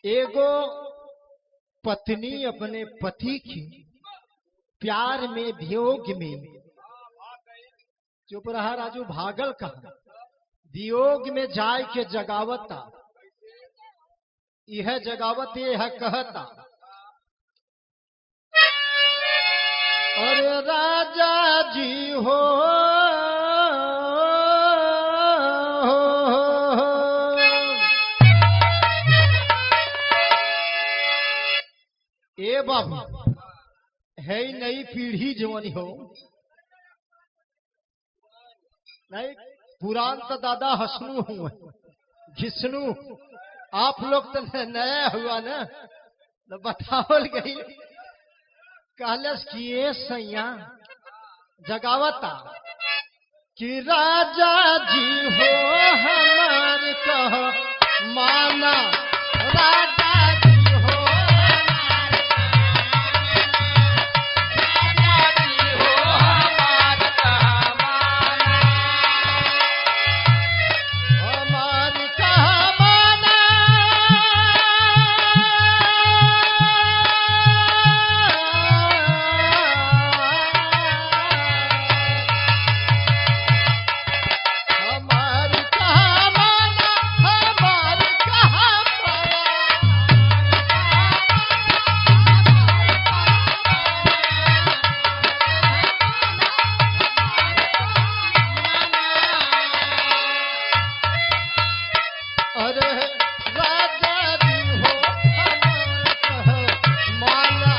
एगो पत्नी अपने पति की प्यार में वियोग में चुप रहा राजू भागल कहा वियोग में जाय के जगावता यह जगावत यह कहता अरे राजा जी हो ए बाबू है नई पीढ़ी जवानी हो नहीं पुरान तो दादा हसनू हुआ घिसनू आप लोग तो नया हुआ ना तो बतावल गई कहलस कि ये सैया जगावता कि राजा जी हो हमार कह माना राजा जी हो हमार कह माना हमार कह माना हमार कह अरे राजा जी हो हमार कह माना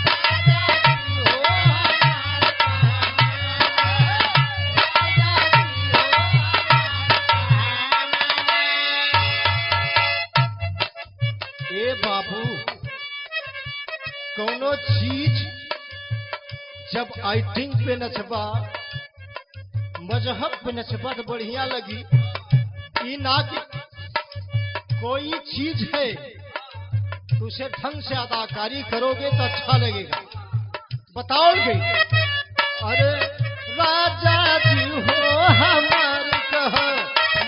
राजा जी हो ए बाबू कोनो चीज जब आइटिंग पे नचबा मजहब पे नचबा तो बढ़िया लगी ई ना कि कोई चीज है तो उसे ढंग से अदाकारी करोगे तो अच्छा लगेगा बताओ गई अरे राजा जी हो हमार कह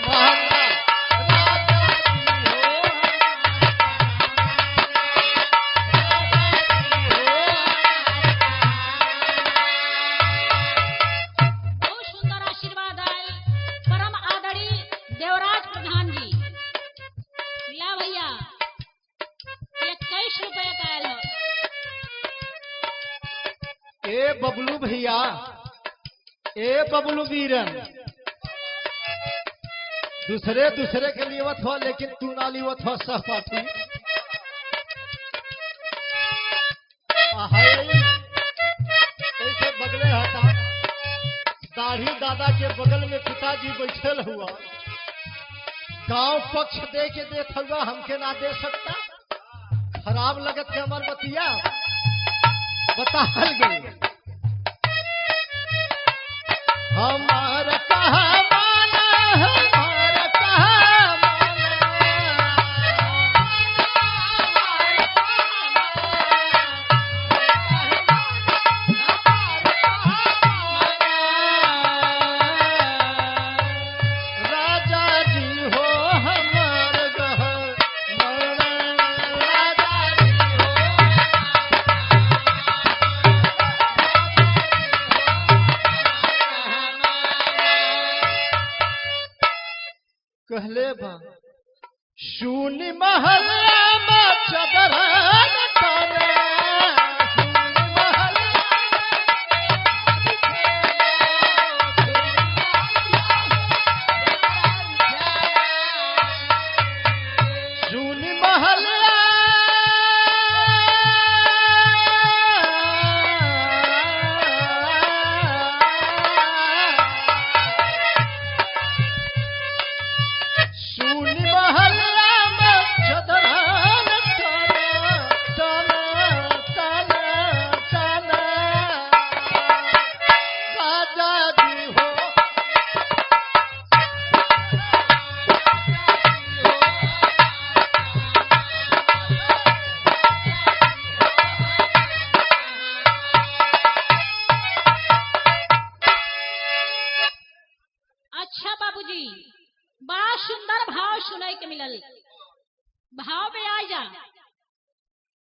माना राजा जी हो बहुत सुंदर आशीर्वाद आए परम आदरणीय देवराज प्रधान जी या भैया 21 रुपये का आयल हो। ए बबलू भैया ए बबलू वीरन दूसरे दूसरे के लिए हो लेकिन तू ना लिवत हो सहपाठी ऐसे बगले हटा दाढ़ी दादा के बगल में पिताजी बैठल हुआ गांव पक्ष दे के देख हुआ हमके ना दे सकता खराब लगत के अमर बतिया बताल गई हमार कहा माना हमार कहा राजा जी हो हमार कह राजा जी कहले बा शून्य महल्ला में चदरन तले शून्य महल्ला शून्य महल्ला शून्य महल्ला में चदरा पे आ जा